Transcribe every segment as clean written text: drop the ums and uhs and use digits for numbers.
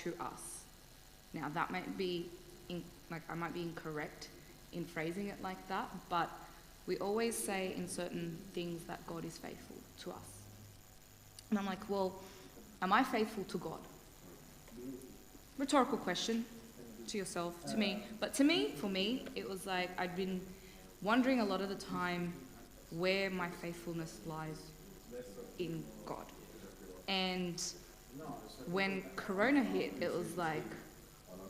to us. Now that might be, I might be incorrect in phrasing it like that, but we always say in certain things that God is faithful to us. And I'm like, well, am I faithful to God? Rhetorical question to yourself, to me. But to me, for me, it was like I'd been wondering a lot of the time where my faithfulness lies in God. And when Corona hit, it was like,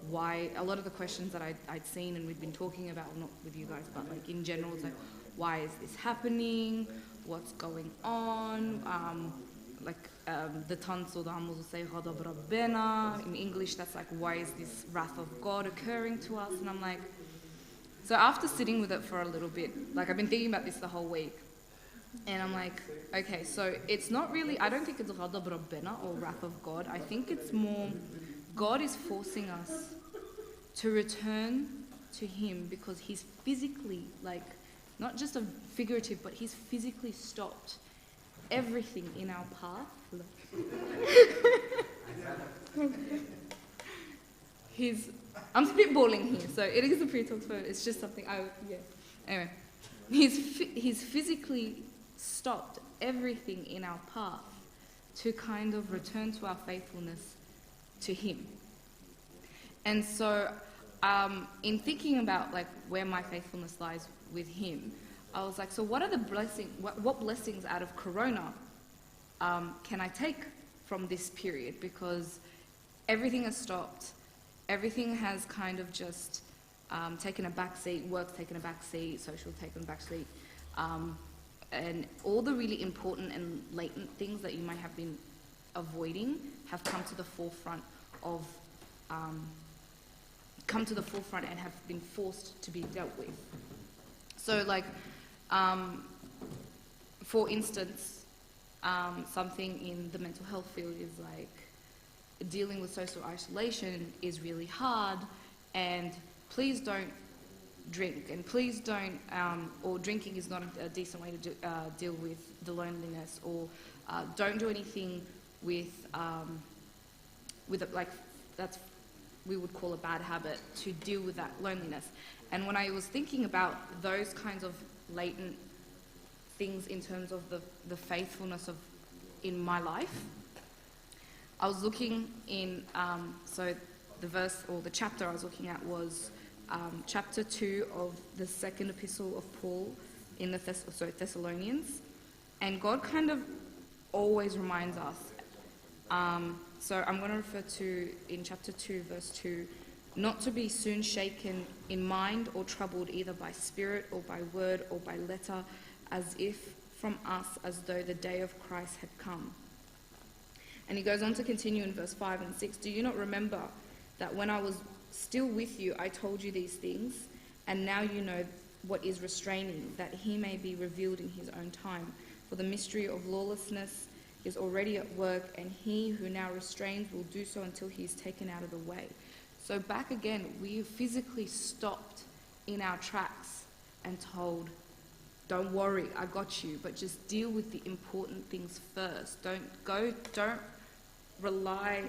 why, a lot of the questions that I'd seen and we'd been talking about, not with you guys, but like in general, it's like, why is this happening? What's going on? The Tansul, the Hammuz will say, Ghadab Rabbena. In English, that's like, why is this wrath of God occurring to us? And I'm like, so after sitting with it for a little bit, like I've been thinking about this the whole week, and I'm like, okay, so it's not really, I don't think it's Ghadab Rabbena or wrath of God. I think it's more, God is forcing us to return to Him because He's physically, like, not just a figurative, but He's physically stopped everything in our path. I'm spitballing here, so it is a pre-talk, so it's just something Anyway, he's physically stopped everything in our path to kind of return to our faithfulness to Him. And so, in thinking about like where my faithfulness lies with Him, I was like, so what are the blessings? What blessings out of Corona can I take from this period? Because everything has stopped. Everything has kind of just taken a back seat. Work's taken a back seat. Social taken a back seat. And all the really important and latent things that you might have been avoiding have come to the forefront and have been forced to be dealt with. So, like, for instance, something in the mental health field is like dealing with social isolation is really hard, and please don't drink, and please don't, or drinking is not a decent way to deal with the loneliness, or don't do anything with like, that's, we would call a bad habit to deal with that loneliness. And when I was thinking about those kinds of latent things in terms of the faithfulness in my life, I was looking in, so the verse or the chapter I was looking at was chapter 2 of the second epistle of Paul in the Thessalonians. And God kind of always reminds us. So I'm going to refer to, in chapter 2, verse 2, not to be soon shaken in mind or troubled either by spirit or by word or by letter, as if from us, as though the day of Christ had come. And he goes on to continue in verse 5 and 6. Do you not remember that when I was still with you, I told you these things, and now you know what is restraining, that he may be revealed in his own time. For the mystery of lawlessness is already at work, and he who now restrains will do so until he is taken out of the way. So back again, we physically stopped in our tracks and told, don't worry, I got you, but just deal with the important things first. Don't rely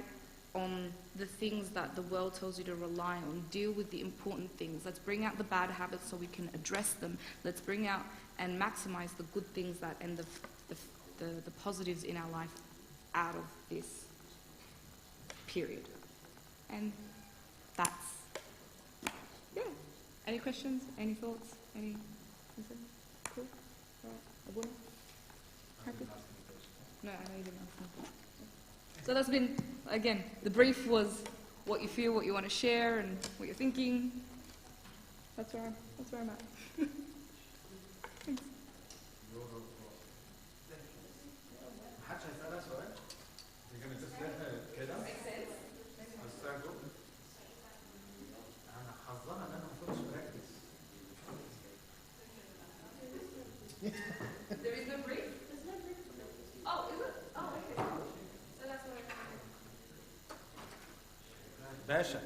on the things that the world tells you to rely on. Deal with the important things. Let's bring out the bad habits so we can address them. Let's bring out and maximize the good things that and the positives in our life out of this period. And that's, yeah. Any questions? Any thoughts? Any? Cool. All right. Abuna? Happy? No, I know you didn't ask me. So that's been, again, the brief was what you feel, what you want to share, and what you're thinking. That's where I'm at. Thanks. There is no brief? There's no brief. Oh, is it? Oh, okay. So that's what باشا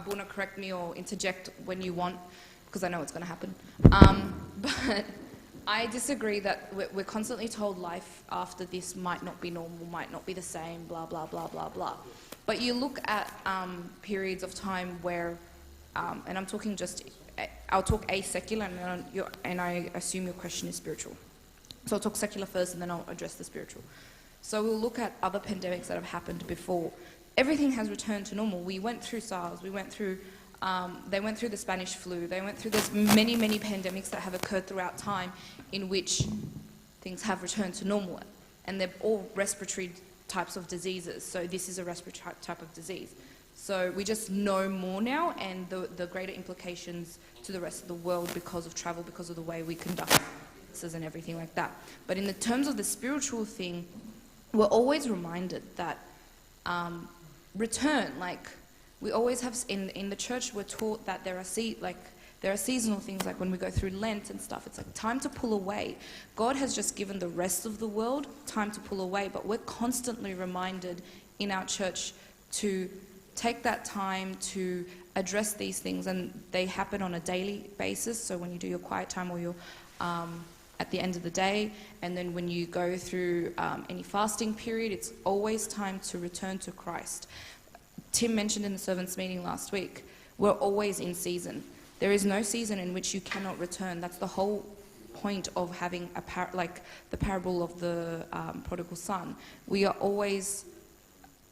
Abuna, correct me or interject when you want, because I know it's going to happen. But I disagree that we're constantly told life after this might not be normal, might not be the same, blah, blah, blah, blah, blah. But you look at periods of time where, and I'm talking I'll talk secular, and I assume your question is spiritual. So I'll talk secular first, and then I'll address the spiritual. So we'll look at other pandemics that have happened before. Everything has returned to normal. We went through SARS, they went through the Spanish flu, there's many, many pandemics that have occurred throughout time in which things have returned to normal. And they're all respiratory types of diseases. So this is a respiratory type of disease. So we just know more now, and the greater implications to the rest of the world because of travel, because of the way we conduct businesses and everything like that. But in the terms of the spiritual thing, we're always reminded that return, like we always have in the church, we're taught that there are seasonal things, like when we go through Lent and stuff, it's like time to pull away. God has just given the rest of the world time to pull away, but we're constantly reminded in our church to take that time to address these things, and they happen on a daily basis. So when you do your quiet time or your at the end of the day, and then when you go through any fasting period, it's always time to return to Christ. Tim mentioned in the servants' meeting last week, we're always in season. There is no season in which you cannot return. That's the whole point of having like the parable of the prodigal son. We are always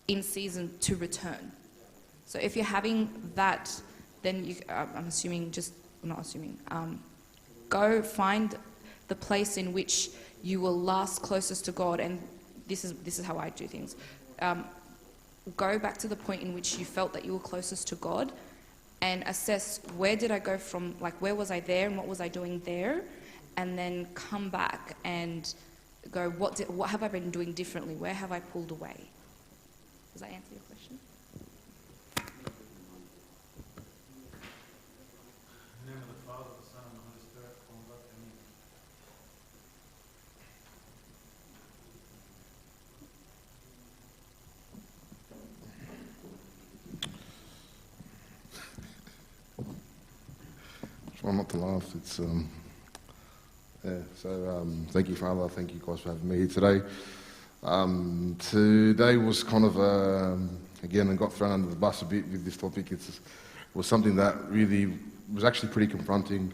in season to return. So if you're having that, then go find the place in which you will last closest to God, and this is how I do things. Go back to the point in which you felt that you were closest to God, and assess, where did I go from, like where was I there and what was I doing there, and then come back and go, what have I been doing differently? Where have I pulled away? Does that answer your question? Try not to laugh. It's thank you, Father. Thank you, guys, for having me here today. Today was kind of again, I got thrown under the bus a bit with this topic. It was something that really was actually pretty confronting,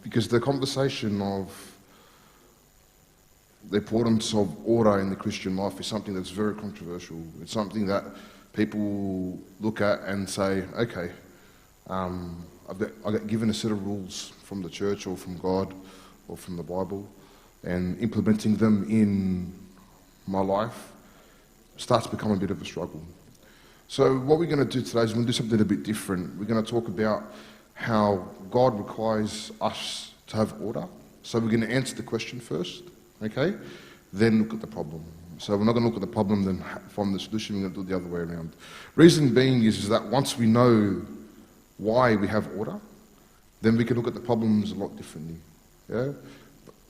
because the conversation of the importance of order in the Christian life is something that's very controversial. It's something that people look at and say, okay, I got given a set of rules from the church or from God or from the Bible, and implementing them in my life starts to become a bit of a struggle. So what we're going to do today is we're going to do something a bit different. We're going to talk about how God requires us to have order. So we're going to answer the question first, okay? Then look at the problem. So we're not going to look at the problem then find the solution. We're going to do it the other way around. Reason being is that once we know why we have order, then we can look at the problems a lot differently. Yeah.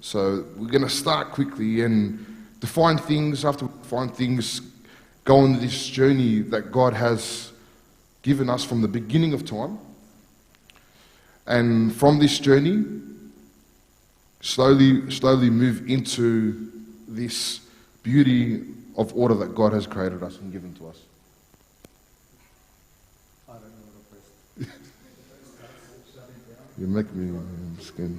So we're going to start quickly and define things. After we define things, go on this journey that God has given us from the beginning of time, and from this journey, slowly move into this beauty of order that God has created us and given to us. You make me scared.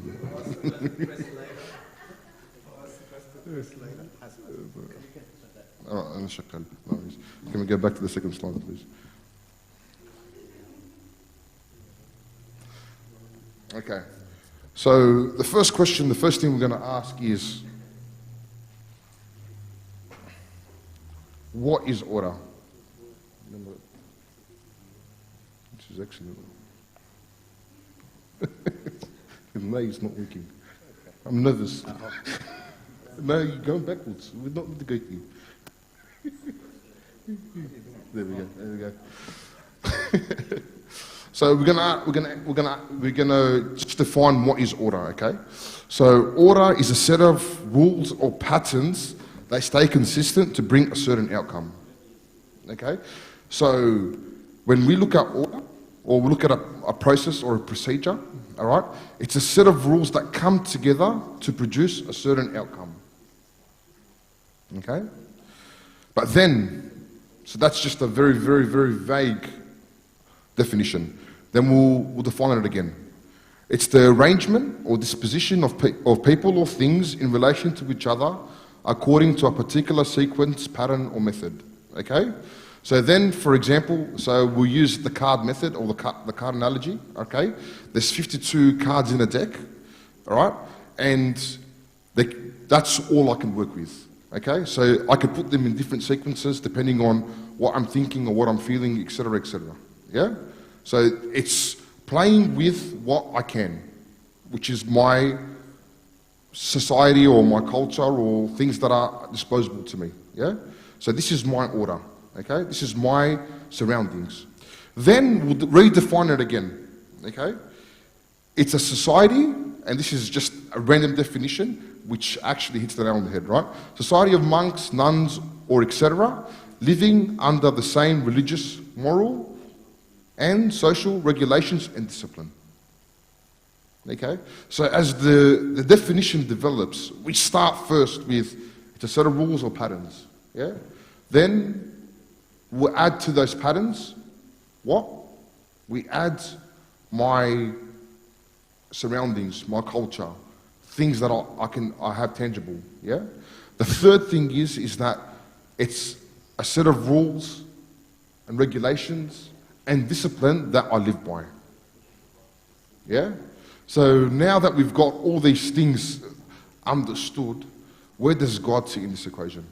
Can we go back to the second slide, please? Okay. So the first question, the first thing we're going to ask is, what is order? Which is excellent. No, it's not working. I'm nervous. No, you're going backwards. We're not integrating. There we go. So we're gonna just define what is order, okay? So order is a set of rules or patterns that stay consistent to bring a certain outcome. Okay? So when we look at order, or we look at a process or a procedure, all right? It's a set of rules that come together to produce a certain outcome. Okay? But then, so that's just a very, very, very vague definition. Then we'll define it again. It's the arrangement or disposition of people or things in relation to each other according to a particular sequence, pattern, or method. Okay? So then, for example, so we'll use the card method or the card analogy. Okay? There's 52 cards in a deck, all right? And that's all I can work with. Okay? So I could put them in different sequences depending on what I'm thinking or what I'm feeling, etc., etc. Yeah? So it's playing with what I can, which is my society or my culture or things that are disposable to me. Yeah? So this is my order. Okay? This is my surroundings. Then we'll redefine it again. Okay? It's a society, and this is just a random definition, which actually hits the nail on the head, right? Society of monks, nuns, or etc., living under the same religious, moral, and social regulations and discipline. Okay? So as the definition develops, we start first with it's a set of rules or patterns. Yeah? Then we'll add to those patterns what? We add my surroundings, my culture, things that I have tangible. Yeah? The third thing is that it's a set of rules and regulations and discipline that I live by. Yeah? So now that we've got all these things understood, where does God sit in this equation?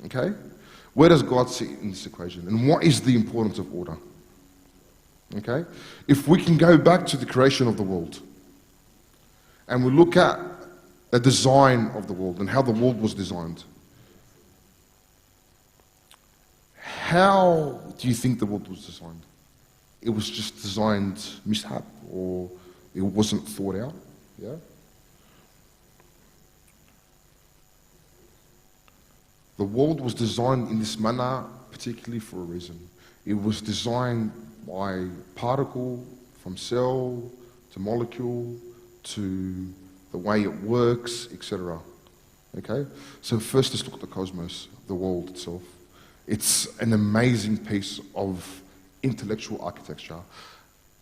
Okay? Where does God sit in this equation? And what is the importance of order? Okay? If we can go back to the creation of the world and we look at the design of the world and how the world was designed, how do you think the world was designed? It was just designed mishap, or it wasn't thought out? Yeah? The world was designed in this manner particularly for a reason. It was designed by particle, from cell to molecule to the way it works, etc. Okay? So first let's look at the cosmos, the world itself. It's an amazing piece of intellectual architecture.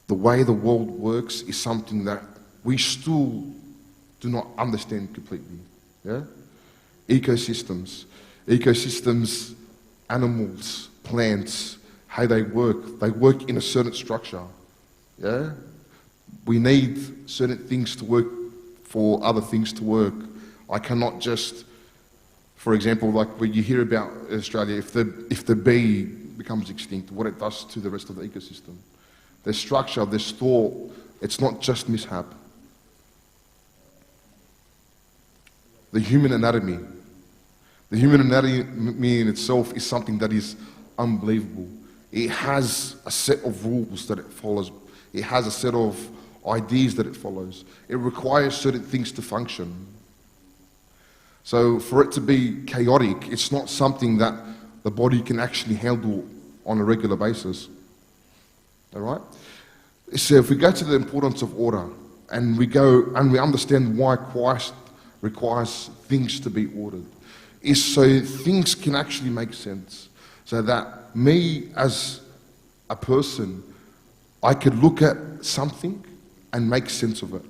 The way the world works is something that we still do not understand completely. Yeah? Ecosystems, animals, plants, how they work in a certain structure. Yeah? We need certain things to work for other things to work. I cannot just, for example, like when you hear about Australia, if the bee becomes extinct, what it does to the rest of the ecosystem. Their structure, their thought, it's not just mishap. The human anatomy in itself is something that is unbelievable. It has a set of rules that it follows. It has a set of ideas that it follows. It requires certain things to function. So for it to be chaotic, it's not something that the body can actually handle on a regular basis. All right? So if we go to the importance of order, and we go and we understand why Christ requires things to be ordered, is so things can actually make sense. So that me as a person, I could look at something and make sense of it.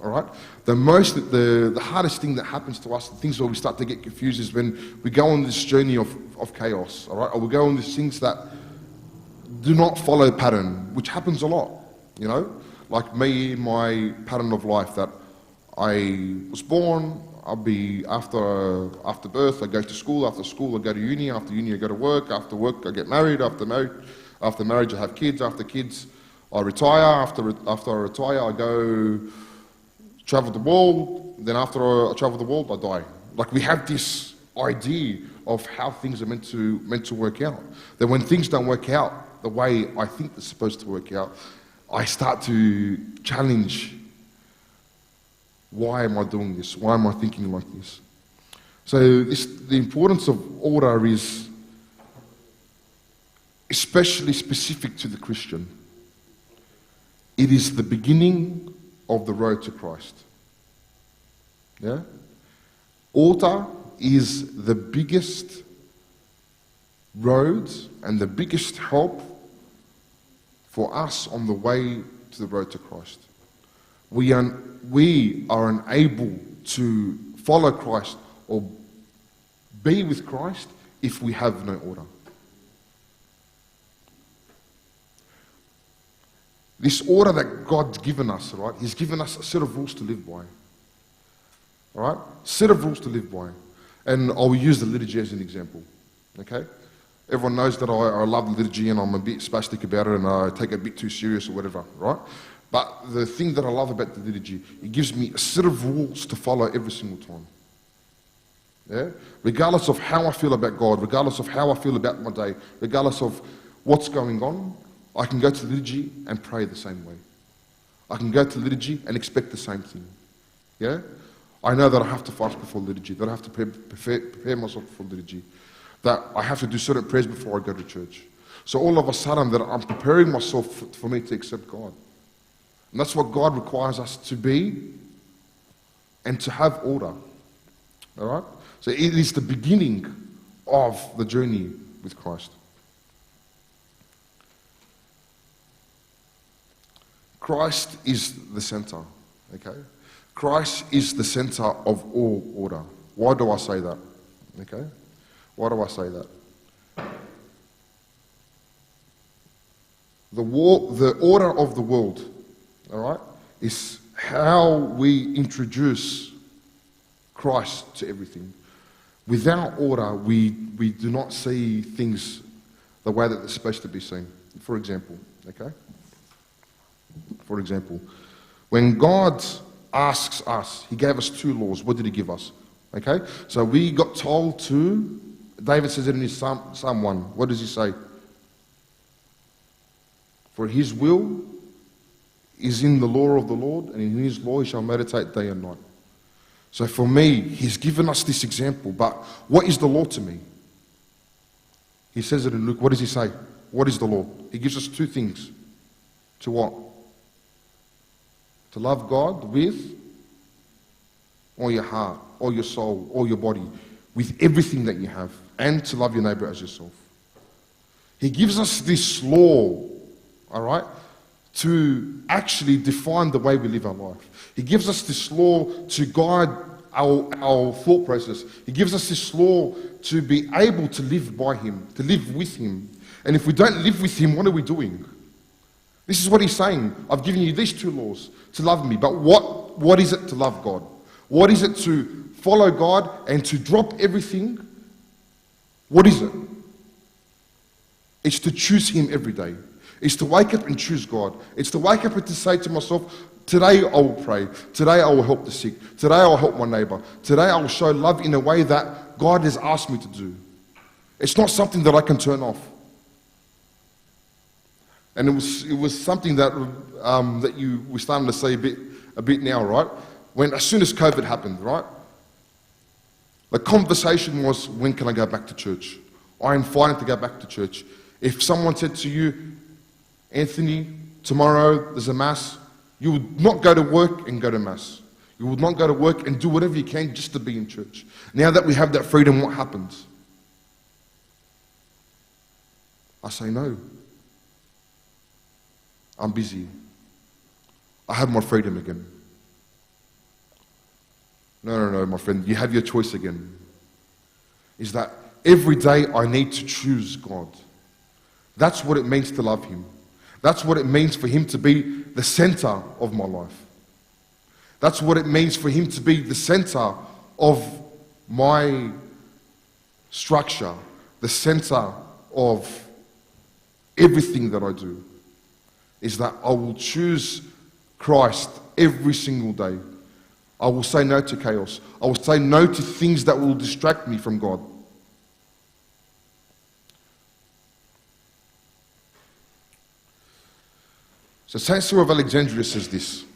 All right? The hardest thing that happens to us, the things where we start to get confused, is when we go on this journey of chaos, all right? Or we go on these things that do not follow pattern, which happens a lot, you know? Like me, my pattern of life, that I was born, I'll be, after birth, I go to school, after school, I go to uni, after uni, I go to work, after work, I get married, after marriage, I have kids, after kids, I retire, after I retire, I go travel the world, then after I travel the world, I die. Like, we have this idea of how things are meant to work out. Then when things don't work out the way I think they're supposed to work out, I start to challenge, why am I doing this? Why am I thinking like this? So the importance of order is especially specific to the Christian. It is the beginning of the road to Christ. Yeah? Altar is the biggest road and the biggest help for us on the way to the road to Christ. We are unable to follow Christ or be with Christ if we have no order. This order that God's given us, right? He's given us a set of rules to live by. All right? Set of rules to live by. And I'll use the liturgy as an example. Okay? Everyone knows that I love the liturgy and I'm a bit spastic about it and I take it a bit too serious or whatever, right? But the thing that I love about the liturgy, it gives me a set of rules to follow every single time. Yeah? Regardless of how I feel about God, regardless of how I feel about my day, regardless of what's going on, I can go to the liturgy and pray the same way. I can go to the liturgy and expect the same thing. Yeah? I know that I have to fast before liturgy, that I have to prepare myself for liturgy, that I have to do certain prayers before I go to church. So all of a sudden that I'm preparing myself for me to accept God. And that's what God requires us to be and to have order. All right? So it is the beginning of the journey with Christ. Christ is the center, okay? Christ is the center of all order. Why do I say that? Okay? Why do I say that? The order of the world, all right, is how we introduce Christ to everything. Without order, we do not see things the way that they're supposed to be seen. For example, okay? For example, when God asks us, he gave us 2 laws. What did he give us? Okay? So we got told to, David says it in his Psalm 1. What does he say? For his will is in the law of the Lord, and in his law he shall meditate day and night. So for me, he's given us this example, but what is the law to me? He says it in Luke. What does he say? What is the law? He gives us 2 things. To what? To love God with all your heart, all your soul, all your body, with everything that you have, and to love your neighbor as yourself. He gives us this law, all right, to actually define the way we live our life. He gives us this law to guide our thought process. He gives us this law to be able to live by him, to live with him. And if we don't live with him, what are we doing? This is what he's saying. I've given you these 2 laws to love me. But what is it to love God? What is it to follow God and to drop everything? What is it? It's to choose him every day. It's to wake up and choose God. It's to wake up and to say to myself, today I will pray. Today I will help the sick. Today I will help my neighbor. Today I will show love in a way that God has asked me to do. It's not something that I can turn off. And it was something that we're starting to say a bit now, right? As soon as COVID happened, right? The conversation was, when can I go back to church? I am fighting to go back to church. If someone said to you, Anthony, tomorrow there's a mass, you would not go to work and go to mass. You would not go to work and do whatever you can just to be in church. Now that we have that freedom, what happens? I say no. I'm busy. I have my freedom again. No, my friend. You have your choice again. Is that every day I need to choose God. That's what it means to love him. That's what it means for him to be the center of my life. That's what it means for him to be the center of my structure, the center of everything that I do. Is that I will choose Christ every single day. I will say no to chaos. I will say no to things that will distract me from God. So St. Cyril of Alexandria says this: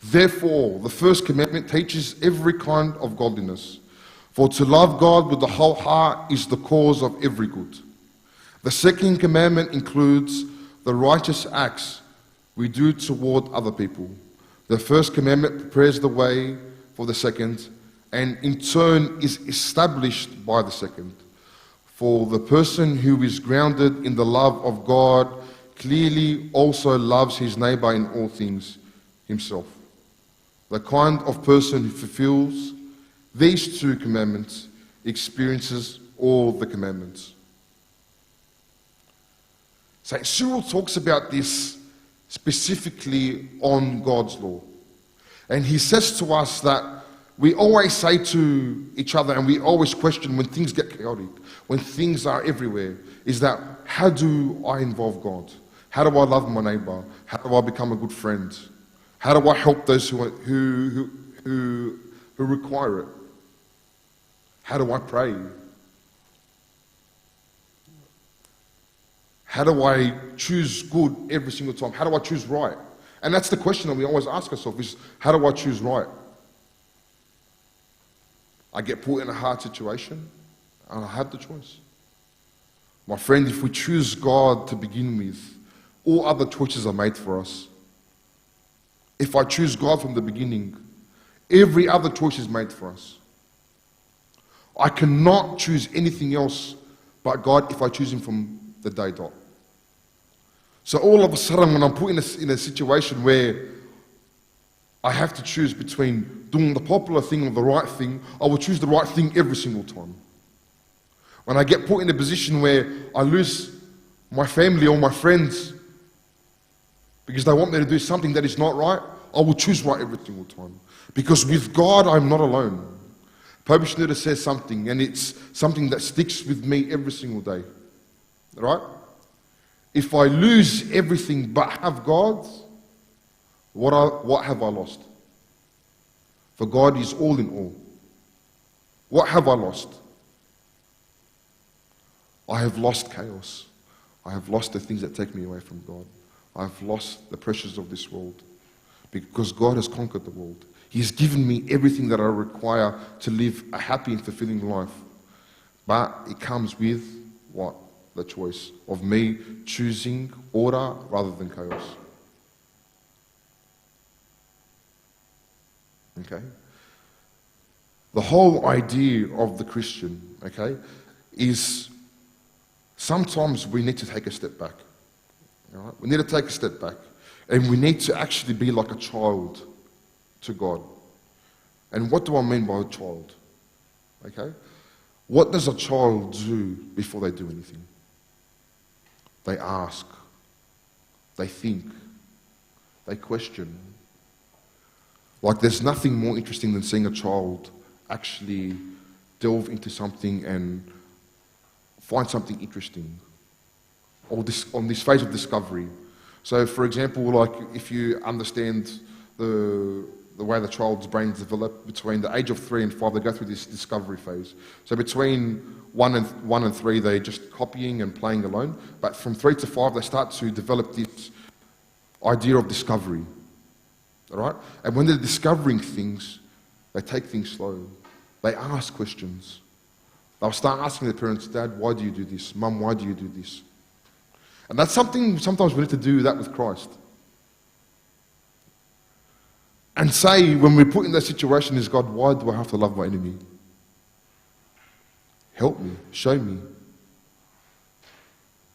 therefore, the first commandment teaches every kind of godliness. For to love God with the whole heart is the cause of every good. The second commandment includes the righteous acts we do toward other people. The first commandment prepares the way for the second, and in turn is established by the second. For the person who is grounded in the love of God clearly also loves his neighbor in all things, himself. The kind of person who fulfills these two commandments experiences all the commandments. St. Cyril talks about this specifically on God's law. And he says to us that we always say to each other, and we always question when things get chaotic, when things are everywhere, is that how do I involve God? How do I love my neighbor? How do I become a good friend? How do I help those who require it? How do I pray? How do I choose good every single time? How do I choose right? And that's the question that we always ask ourselves is, how do I choose right? I get put in a hard situation and I have the choice. My friend, if we choose God to begin with, all other choices are made for us. If I choose God from the beginning, every other choice is made for us. I cannot choose anything else but God if I choose Him from the day dot. So all of a sudden, when I'm put in a situation where I have to choose between doing the popular thing or the right thing, I will choose the right thing every single time. When I get put in a position where I lose my family or my friends because they want me to do something that is not right, I will choose right every single time. Because with God, I'm not alone. Pope Shenouda says something, and it's something that sticks with me every single day. Right? If I lose everything but have God, what have I lost? For God is all in all. What have I lost? I have lost chaos. I have lost the things that take me away from God. I have lost the pressures of this world. Because God has conquered the world. He's given me everything that I require to live a happy and fulfilling life. But it comes with what? The choice of me choosing order rather than chaos. Okay? The whole idea of the Christian, okay, is sometimes we need to take a step back. All right? We need to take a step back. And we need to actually be like a child to God. And what do I mean by a child? Okay? What does a child do before they do anything? They ask. They think. They question. Like there's nothing more interesting than seeing a child actually delve into something and find something interesting. Or on this phase of discovery. So for example, like if you understand the way the child's brains develop between the age of 3 and 5, they go through this discovery phase. So between 1 and 3, they're just copying and playing alone. But from 3 to 5, they start to develop this idea of discovery. All right? And when they're discovering things, they take things slow. They ask questions. They'll start asking their parents, Dad, why do you do this? Mum, why do you do this? And that's something sometimes we need to do that with Christ. And say, when we're put in that situation, is God, why do I have to love my enemy? Help me, show me.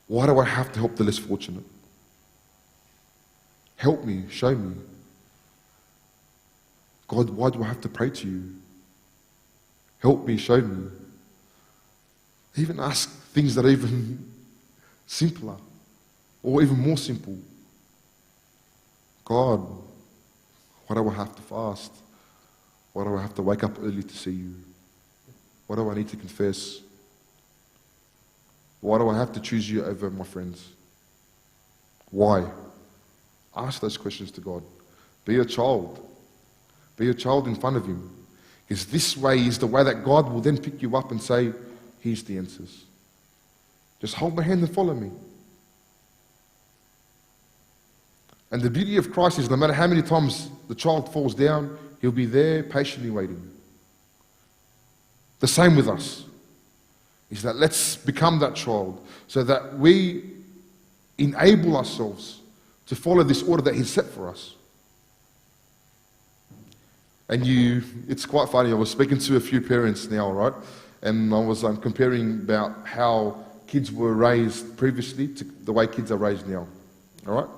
Why do I have to help the less fortunate? Help me, show me. God, why do I have to pray to you? Help me, show me. Even ask things that are even simpler or even more simple. God, why do I have to fast? Why do I have to wake up early to see you? Why do I need to confess? Why do I have to choose you over my friends? Why? Ask those questions to God. Be a child. Be a child in front of Him. Because this way is the way that God will then pick you up and say, here's the answers. Just hold my hand and follow me. And the beauty of Christ is no matter how many times the child falls down, He'll be there patiently waiting. The same with us. is that let's become that child so that we enable ourselves to follow this order that He's set for us. And it's quite funny, I was speaking to a few parents now, right? And I was comparing about how kids were raised previously to the way kids are raised now, all right?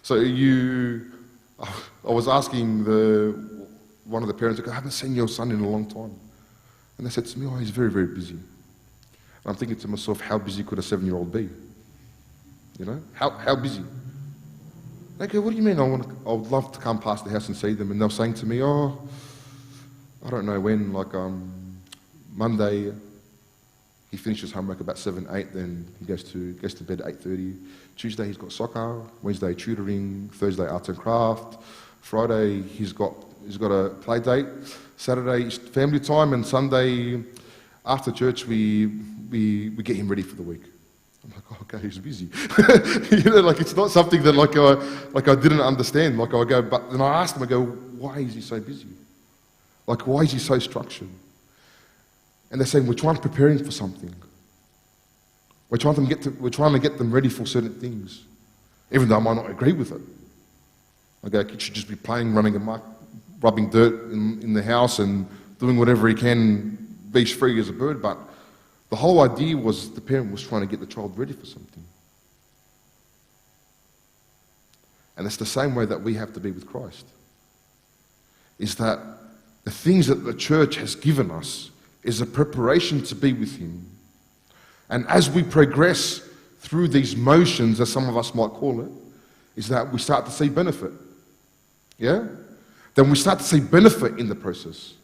So I was asking one of the parents, I haven't seen your son in a long time. And they said to me, oh, he's very, very busy. And I'm thinking to myself, how busy could a 7-year-old be? You know, how busy? They go, what do you mean? I would love to come past the house and see them. And they're saying to me, oh, I don't know when, like Monday, he finishes homework about 7, 8, then he goes to bed at 8:30. Tuesday he's got soccer, Wednesday tutoring, Thursday arts and craft, Friday he's got a play date, Saturday is family time, and Sunday after church we get him ready for the week. I'm like, oh, okay, he's busy. You know, like it's not something that I didn't understand. Like I go, but then I asked him, I go, why is he so busy? Like why is he so structured? And they're saying, we're trying to prepare him for something. We're trying to get them ready for certain things, even though I might not agree with it. Okay, a kid should just be playing, running amok, rubbing dirt in the house and doing whatever he can, be free as a bird. But the whole idea was the parent was trying to get the child ready for something. And it's the same way that we have to be with Christ. Is that the things that the church has given us is a preparation to be with Him. And as we progress through these motions, as some of us might call it, is that we start to see benefit. Yeah? Then we start to see benefit in the process.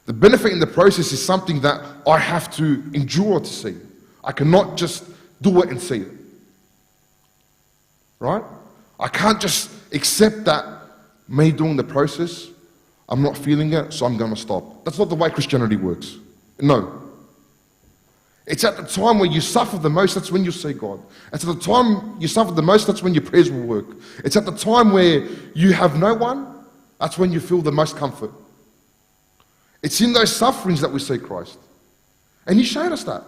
The benefit in the process is something that I have to endure to see. I cannot just do it and see it. Right? I can't just accept that me doing the process, I'm not feeling it, so I'm going to stop. That's not the way Christianity works. No. It's at the time where you suffer the most, that's when you see God. It's at the time you suffer the most, that's when your prayers will work. It's at the time where you have no one, that's when you feel the most comfort. It's in those sufferings that we see Christ. And He showed us that.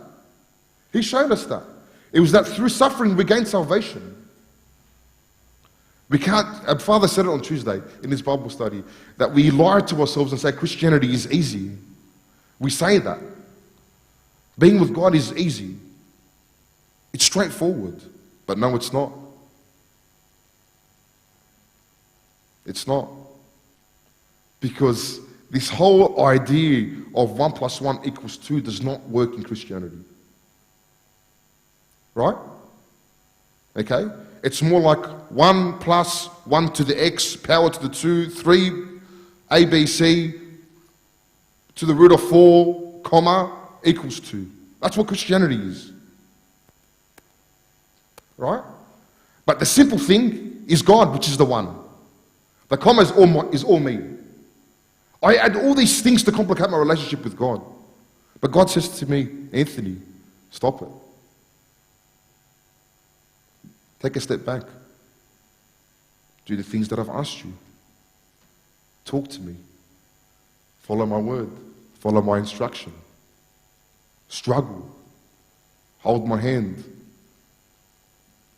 He showed us that. It was that through suffering we gain salvation. We can't, Father said it on Tuesday in his Bible study, that we lie to ourselves and say Christianity is easy. We say that. Being with God is easy. It's straightforward. But no, it's not. It's not. Because this whole idea of 1 + 1 = 2 does not work in Christianity. Right? Okay? It's more like 1 + 1 to the x, power to the 2, 3, ABC to the root of 4, comma, equals 2. That's what Christianity is. Right? But the simple thing is God, which is the one. The comma is all me. I add all these things to complicate my relationship with God. But God says to me, Anthony, stop it. Take a step back. Do the things that I've asked you. Talk to me. Follow my word. Follow my instruction. Struggle. Hold my hand.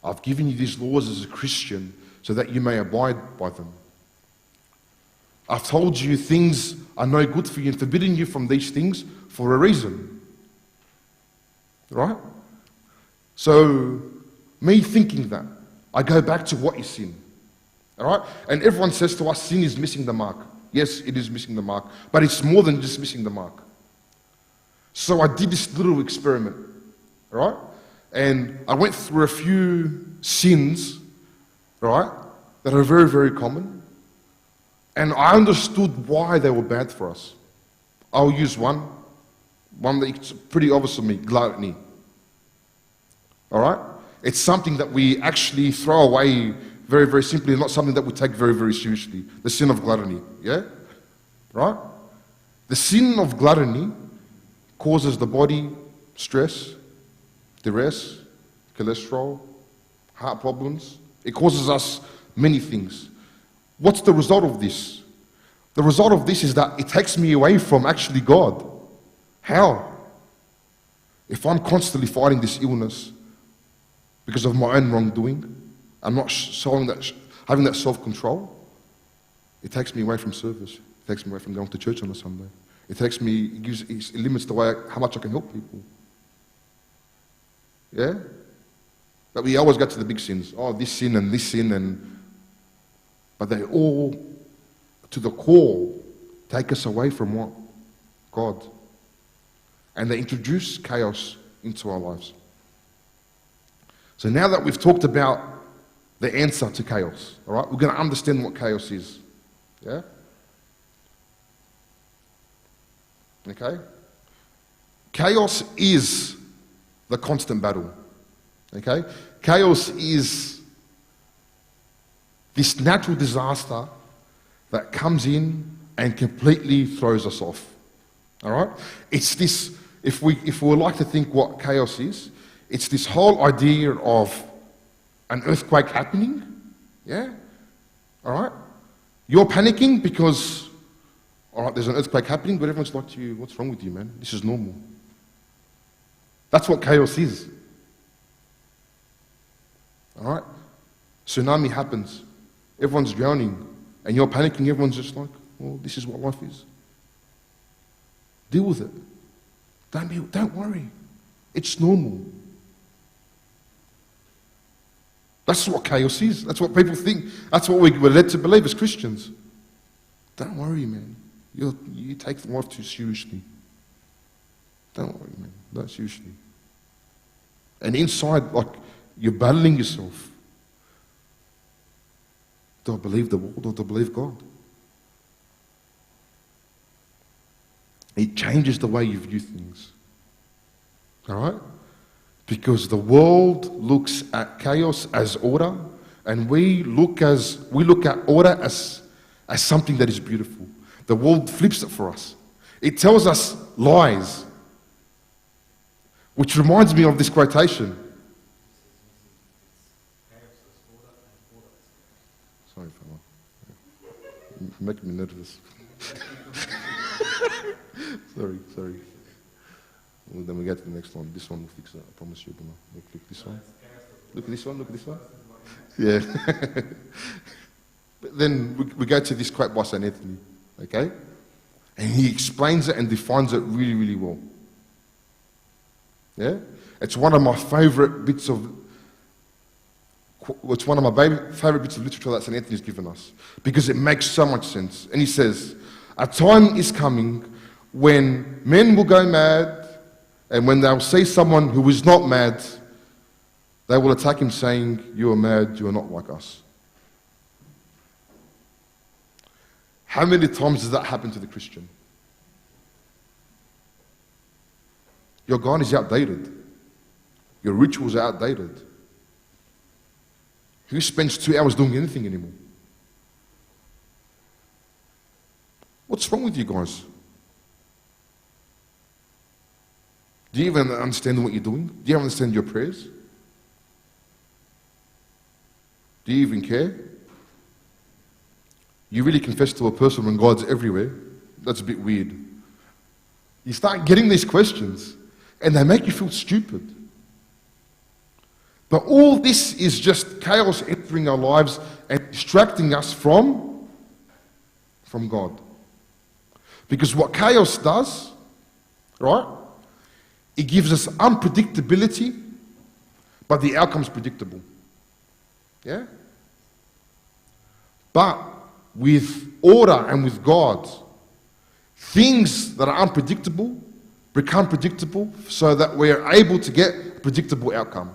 I've given you these laws as a Christian so that you may abide by them. I've told you things are no good for you and forbidden you from these things for a reason. Right? So, me thinking that, I go back to what is sin. All right? And everyone says to us, sin is missing the mark. Yes, it is missing the mark. But it's more than just missing the mark. So I did this little experiment. All right? And I went through a few sins, right, that are very, very common. And I understood why they were bad for us. I'll use one that's pretty obvious to me, gluttony. All right? It's something that we actually throw away very, very simply, not something that we take very, very seriously. The sin of gluttony, yeah? Right? The sin of gluttony causes the body stress, duress, cholesterol, heart problems. It causes us many things. What's the result of this? The result of this is that it takes me away from actually God. How? if I'm constantly fighting this illness because of my own wrongdoing, I'm not having that self-control, it takes me away from service. It takes me away from going to church on a Sunday. It limits the way how much I can help people. Yeah? But we always go to the big sins. Oh, this sin, but they all, to the core, take us away from what? God. And they introduce chaos into our lives. So now that we've talked about the answer to chaos, all right, we're going to understand what chaos is. Yeah? Okay? Chaos is the constant battle. Okay? Chaos is this natural disaster that comes in and completely throws us off. All right? It's this, if we would like to think what chaos is, it's this whole idea of an earthquake happening. Yeah? All right? You're panicking because, all right, there's an earthquake happening, but everyone's like to you, what's wrong with you, man? This is normal. That's what chaos is. All right? Tsunami happens. Everyone's drowning. And you're panicking. Everyone's just like, well, this is what life is. Deal with it. Don't worry. It's normal. That's what chaos is. That's what people think. That's what we're led to believe as Christians. Don't worry, man. You take life too seriously. Don't worry, man. Not seriously. And inside, like, you're battling yourself. Do I believe the world or do I believe God? It changes the way you view things. All right? Because the world looks at chaos as order, and we look at order as something that is beautiful. The world flips it for us. It tells us lies. Which reminds me of this quotation. Sorry, fella. You're making me nervous. Sorry. Well, then we get to the next one. This one will fix it, I promise you. We'll click this one. Look at this one. Yeah. But then we go to this quote by St. Anthony, okay? And he explains it and defines it really, really well. Yeah? It's one of my favourite bits of literature that St. Anthony's given us, because it makes so much sense. And he says, a time is coming when men will go mad, and when they'll see someone who is not mad, they will attack him saying, you are mad, you are not like us. How many times does that happen to the Christian? Your God is outdated. Your rituals are outdated. Who spends 2 hours doing anything anymore? What's wrong with you guys? Do you even understand what you're doing? Do you understand your prayers? Do you even care? You really confess to a person when God's everywhere? That's a bit weird. You start getting these questions, and they make you feel stupid. But all this is just chaos entering our lives and distracting us from God. Because what chaos does, right, it gives us unpredictability, but the outcome's predictable. Yeah? But with order and with God, things that are unpredictable become predictable so that we're able to get a predictable outcome.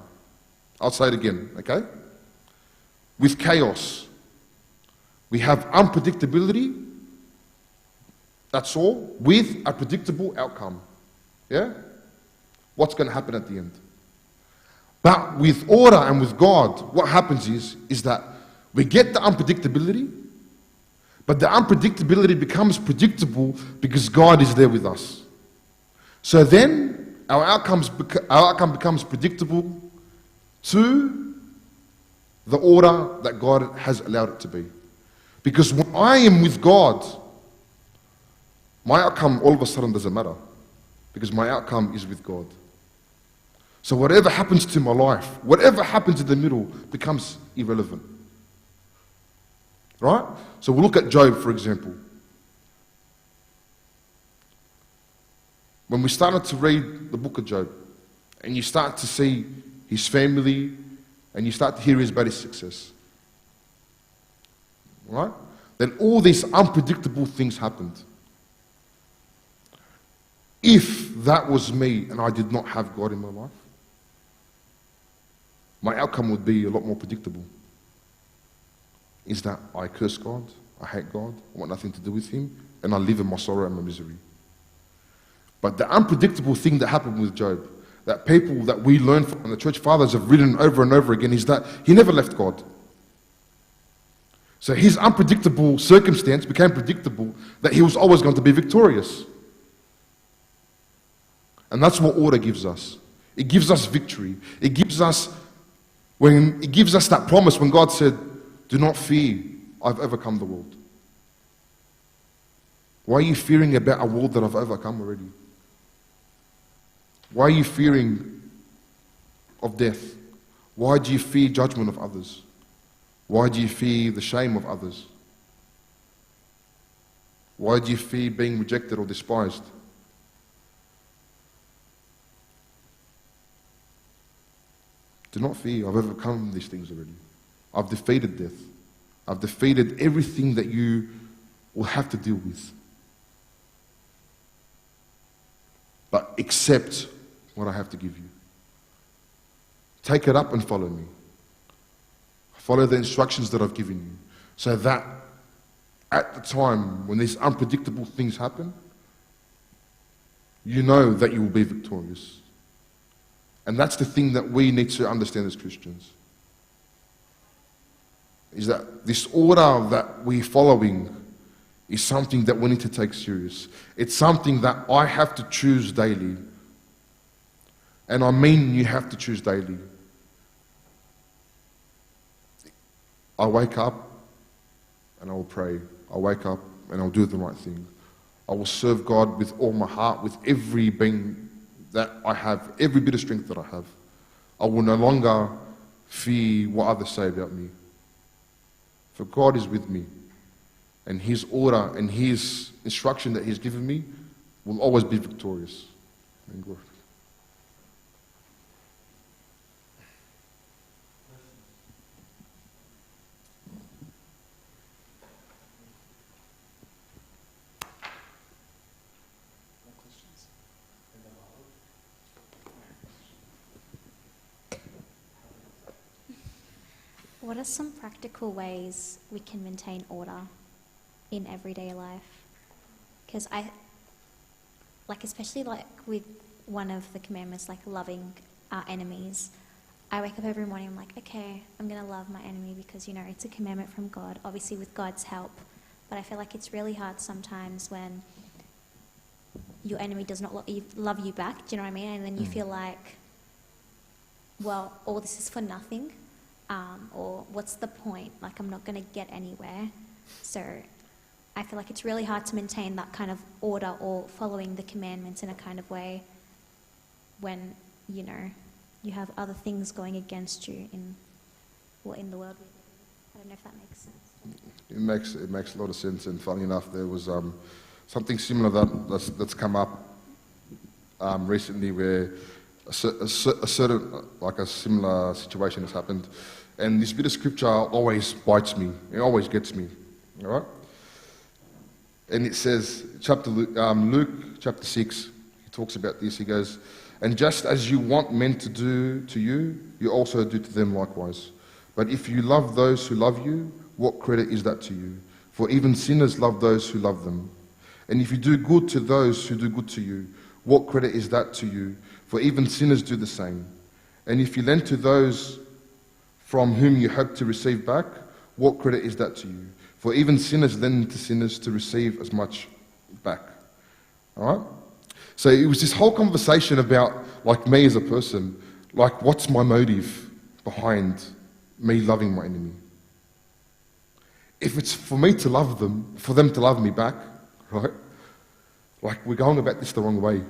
I'll say it again, okay? With chaos, we have unpredictability, that's all, with a predictable outcome. Yeah? What's going to happen at the end? But with order and with God, what happens is that we get the unpredictability, but the unpredictability becomes predictable because God is there with us. So then our outcome becomes predictable to the order that God has allowed it to be. Because when I am with God, my outcome all of a sudden doesn't matter, because my outcome is with God. So whatever happens to my life, whatever happens in the middle becomes irrelevant. Right? So we'll look at Job, for example. When we started to read the book of Job, and you start to see his family, and you start to hear about his success, right? Then all these unpredictable things happened. If that was me and I did not have God in my life, my outcome would be a lot more predictable. Is that I curse God, I hate God, I want nothing to do with him, and I live in my sorrow and my misery. But the unpredictable thing that happened with Job, that people that we learn from, and the church fathers have written over and over again, is that he never left God. So his unpredictable circumstance became predictable, that he was always going to be victorious. And that's what order gives us. It gives us victory. It gives us that promise when God said, "Do not fear, I've overcome the world." Why are you fearing about a world that I've overcome already? Why are you fearing of death? Why do you fear judgment of others? Why do you fear the shame of others? Why do you fear being rejected or despised? Do not fear, I've overcome these things already. I've defeated death. I've defeated everything that you will have to deal with. But accept what I have to give you. Take it up and follow me. Follow the instructions that I've given you, so that at the time when these unpredictable things happen, you know that you will be victorious. And that's the thing that we need to understand as Christians, is that this order that we're following is something that we need to take serious. It's something that I have to choose daily. And I mean you have to choose daily. I wake up and I will pray. I wake up and I'll do the right thing. I will serve God with all my heart, with every being that I have, every bit of strength that I have. I will no longer fear what others say about me. For God is with me. And his order and his instruction that he's given me will always be victorious. And glory. What are some practical ways we can maintain order in everyday life? Because especially with one of the commandments, like loving our enemies, I wake up every morning, I'm like, okay, I'm going to love my enemy because, it's a commandment from God, obviously with God's help. But I feel like it's really hard sometimes when your enemy does not love you back, do you know what I mean? And then you feel like, well, all this is for nothing. Or what's the point? Like, I'm not going to get anywhere. So I feel like it's really hard to maintain that kind of order or following the commandments in a kind of way when, you have other things going against you in the world. I don't know if that makes sense. It makes a lot of sense, and funny enough, there was something similar that's come up recently where a certain, like a similar situation has happened, and this bit of scripture always bites me. It always gets me. All right, and it says, Luke chapter 6. He talks about this. He goes, "And just as you want men to do to you, you also do to them likewise. But if you love those who love you, what credit is that to you? For even sinners love those who love them. And if you do good to those who do good to you, what credit is that to you? For even sinners do the same. And if you lend to those from whom you hope to receive back, what credit is that to you? For even sinners lend to sinners to receive as much back." All right? So it was this whole conversation about, like, me as a person, like, what's my motive behind me loving my enemy? If it's for me to love them, for them to love me back, right? Like, we're going about this the wrong way.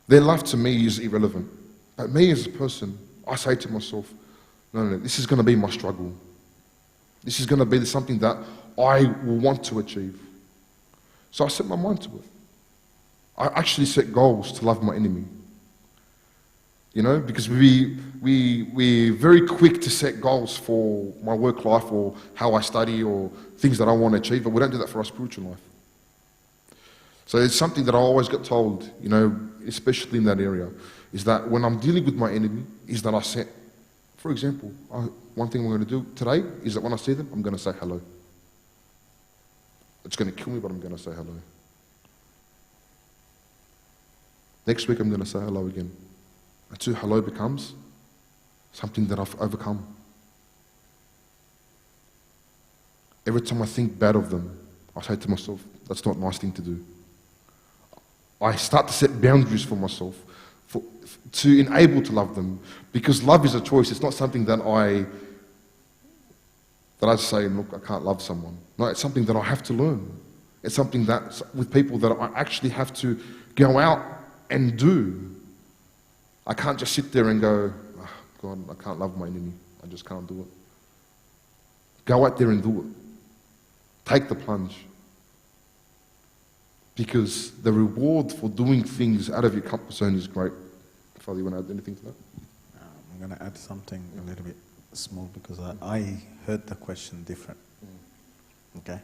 Their love to me is irrelevant. But me as a person, I say to myself, no, this is going to be my struggle. This is going to be something that I will want to achieve. So I set my mind to it. I actually set goals to love my enemy. You know, because we're very quick to set goals for my work life or how I study or things that I want to achieve, but we don't do that for our spiritual life. So it's something that I always get told, you know, especially in that area, is that when I'm dealing with my enemy, is that I set, for example, one thing I'm going to do today is that when I see them, I'm going to say hello. It's going to kill me, but I'm going to say hello. Next week, I'm going to say hello again. Until hello becomes something that I've overcome. Every time I think bad of them, I say to myself, that's not a nice thing to do. I start to set boundaries for myself to enable to love them, because love is a choice. It's not something that I say, look, I can't love someone. No, it's something that I have to learn. It's something that with people that I actually have to go out and do. I can't just sit there and go, oh, God, I can't love my enemy. I just can't do it. Go out there and do it. Take the plunge. Because the reward for doing things out of your comfort zone is great. Father, you want to add anything to that? I'm going to add something a little bit small, because I heard the question different. Okay?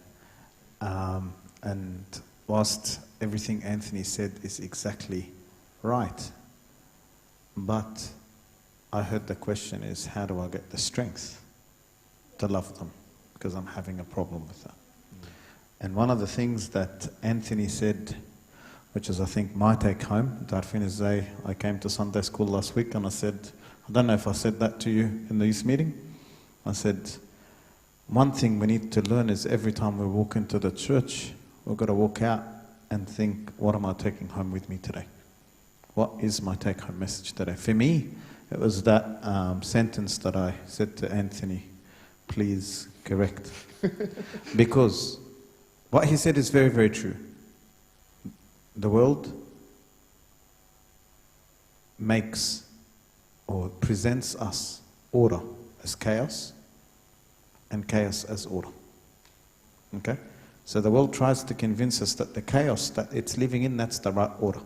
And whilst everything Anthony said is exactly right, but I heard the question is, how do I get the strength to love them? Because I'm having a problem with that. And one of the things that Anthony said, which is I think my take home, I came to Sunday school last week and I said, I don't know if I said that to you in the youth meeting. I said, one thing we need to learn is every time we walk into the church, we've got to walk out and think, what am I taking home with me today? What is my take-home message today? For me, it was that sentence that I said to Anthony, please correct. Because what he said is very, very true. The world makes or presents us order as chaos and chaos as order. Okay? So the world tries to convince us that the chaos that it's living in, that's the right order.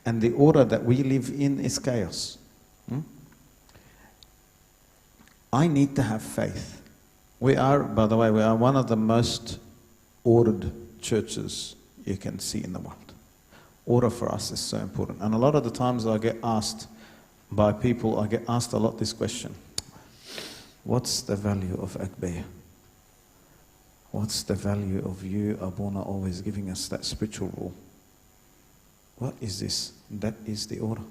And the order that we live in is chaos. I need to have faith. We are, by the way, we are one of the most ordered churches you can see in the world. Order for us is so important. And a lot of the times I get asked by people, I get asked a lot this question. What's the value of Akbaya? What's the value of you, Abuna, always giving us that spiritual rule? What is this? That is the order.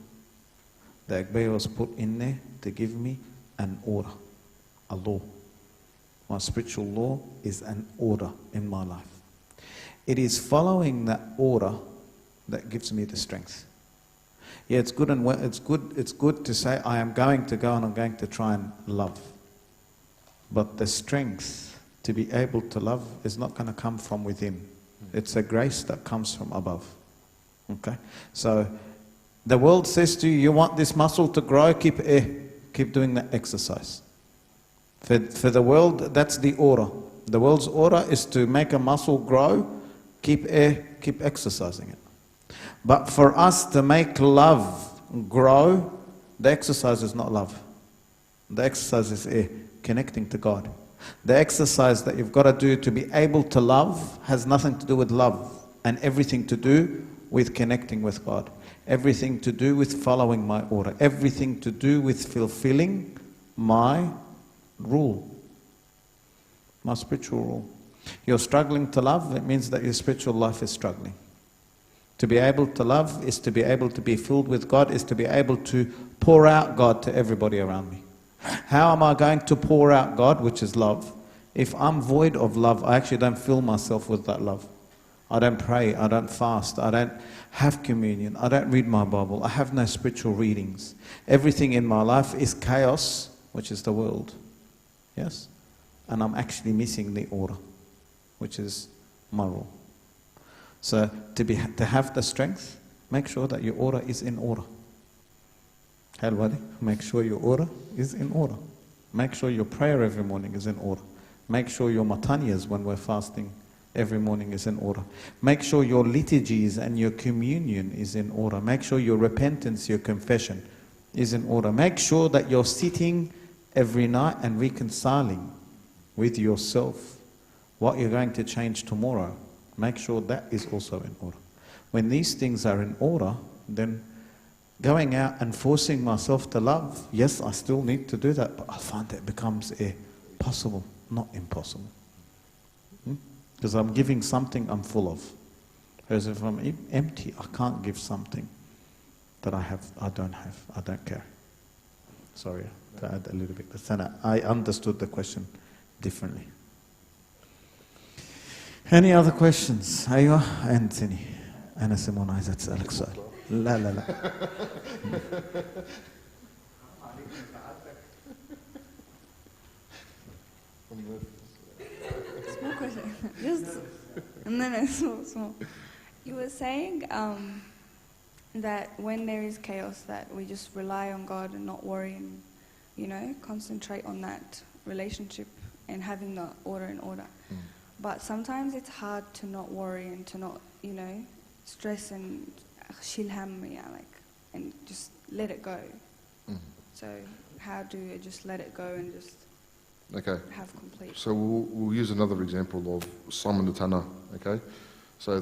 The Akbaya was put in there to give me an order, a law. My spiritual law is an order in my life. It is following that order that gives me the strength. Yeah, it's good and it's good to say I am going to go and I'm going to try and love. But the strength to be able to love is not going to come from within. It's a grace that comes from above. Okay? So the world says to you, you want this muscle to grow, keep doing that exercise. For the world, that's the order. The world's order is to make a muscle grow, keep exercising it. But for us to make love grow, the exercise is not love. The exercise is connecting to God. The exercise that you've got to do to be able to love has nothing to do with love and everything to do with connecting with God. Everything to do with following my order. Everything to do with fulfilling my rule. My spiritual rule. You're struggling to love, it means that your spiritual life is struggling. To be able to love is to be able to be filled with God, is to be able to pour out God to everybody around me. How am I going to pour out God, which is love? If I'm void of love, I actually don't fill myself with that love. I don't pray, I don't fast, I don't have communion, I don't read my Bible, I have no spiritual readings. Everything in my life is chaos, which is the world. Yes? And I'm actually missing the order, which is my rule. So to have the strength Make sure that your order is in order. Make sure your order is in order. Make sure your prayer every morning is in order. Make sure your matanyas when we're fasting every morning is in order. Make sure your liturgies and your communion is in order. Make sure your repentance, your confession is in order. Make sure that you're sitting every night and reconciling with yourself what you're going to change tomorrow. Make sure that is also in order. When these things are in order, then going out and forcing myself to love, yes, I still need to do that, but I find it becomes possible, not impossible. Because I'm giving something I'm full of. Whereas if I'm empty, I can't give something that I don't have, I don't care. Sorry to add a little bit. But Sana, I understood the question differently. Any other questions? أيوة أنتني أنا سيمون عايزة أسألك سؤال. لا لا لا. Small question. Just small. You were saying that when there is chaos, that we just rely on God and not worry and, concentrate on that relationship and having the order in order. But sometimes it's hard to not worry and to not, stress and and just let it go. So how do you just let it go and just have complete? So we'll use another example of Simon the Tanner, okay? So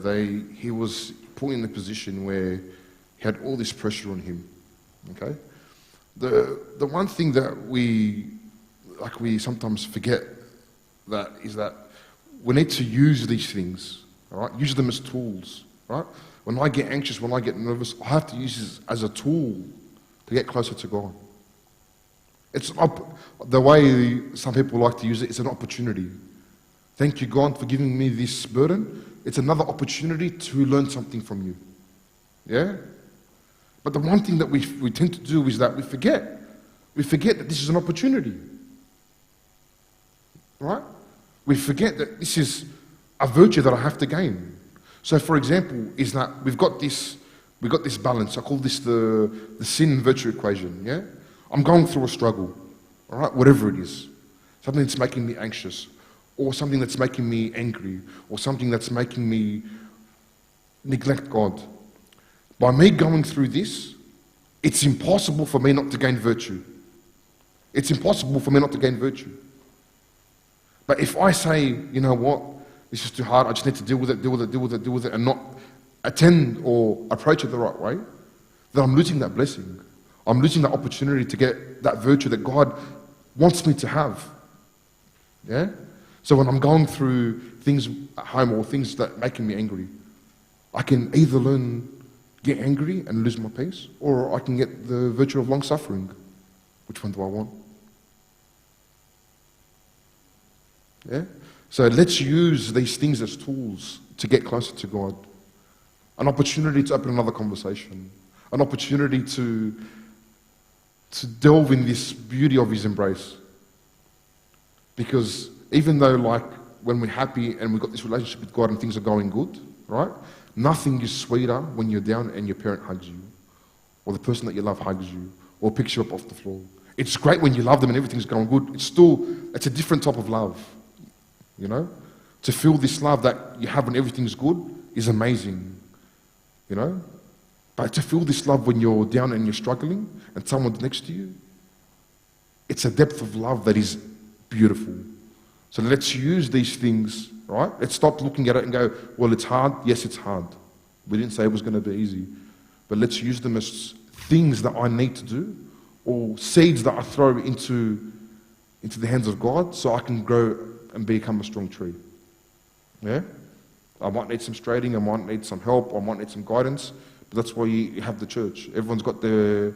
he was put in a position where he had all this pressure on him, okay? The one thing that we sometimes forget is that we need to use these things, all right? Use them as tools, right? When I get anxious, when I get nervous, I have to use this as a tool to get closer to God. It's the way some people like to use it, it's an opportunity. Thank you, God, for giving me this burden. It's another opportunity to learn something from you. Yeah? But the one thing that we tend to do is that we forget. We forget that this is an opportunity. Right? We forget that this is a virtue that I have to gain. So, for example, is that we've got this balance. I call this the sin and virtue equation. Yeah, I'm going through a struggle. All right, whatever it is, something that's making me anxious, or something that's making me angry, or something that's making me neglect God. By me going through this, it's impossible for me not to gain virtue. It's impossible for me not to gain virtue. But if I say, you know what, this is too hard, I just need to deal with it, and not attend or approach it the right way, then I'm losing that blessing. I'm losing that opportunity to get that virtue that God wants me to have. Yeah? So when I'm going through things at home or things that are making me angry, I can either get angry and lose my peace, or I can get the virtue of long suffering. Which one do I want? Yeah? So let's use these things as tools to get closer to God. An opportunity to open another conversation. An opportunity to delve in this beauty of His embrace. Because even though when we're happy and we've got this relationship with God and things are going good, right? Nothing is sweeter when you're down and your parent hugs you. Or the person that you love hugs you. Or picks you up off the floor. It's great when you love them and everything's going good. It's a different type of love. You know? To feel this love that you have when everything's good is amazing. You know? But to feel this love when you're down and you're struggling and someone's next to you, it's a depth of love that is beautiful. So let's use these things, right? Let's stop looking at it and go, well, it's hard. Yes, it's hard. We didn't say it was going to be easy. But let's use them as things that I need to do, or seeds that I throw into the hands of God so I can grow and become a strong tree. Yeah? I might need some straightening, I might need some help, I might need some guidance, but that's why you have the church. Everyone's got their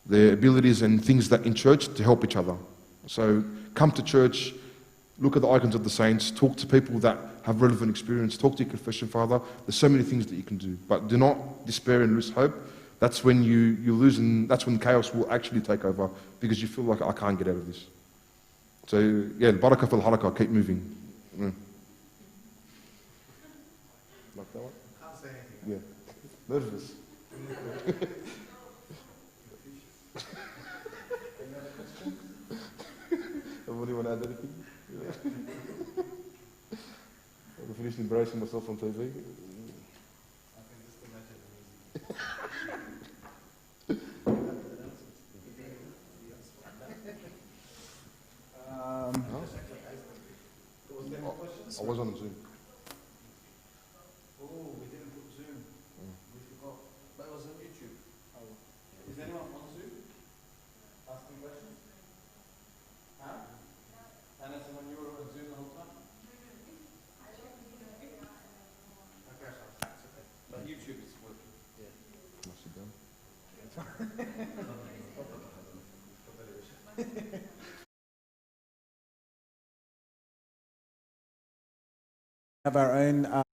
abilities and things that in church to help each other. So come to church, look at the icons of the saints, talk to people that have relevant experience, talk to your confession father. There's so many things that you can do, but do not despair and lose hope. That's when you lose, and that's when chaos will actually take over, because you feel like, I can't get out of this. So yeah, barakah fil harakah, keep moving. Like that one? Can't say anything. Yeah. Nervous. Anybody want to add anything? I finished embracing myself on TV. I was on Zoom. Oh, we didn't put Zoom. We forgot. That was on YouTube. Oh. Is anyone on Zoom? Asking questions? Huh? And that's when you were on Zoom the whole time? Okay, so it's okay. But YouTube is working. Yeah. Must have done. Have our own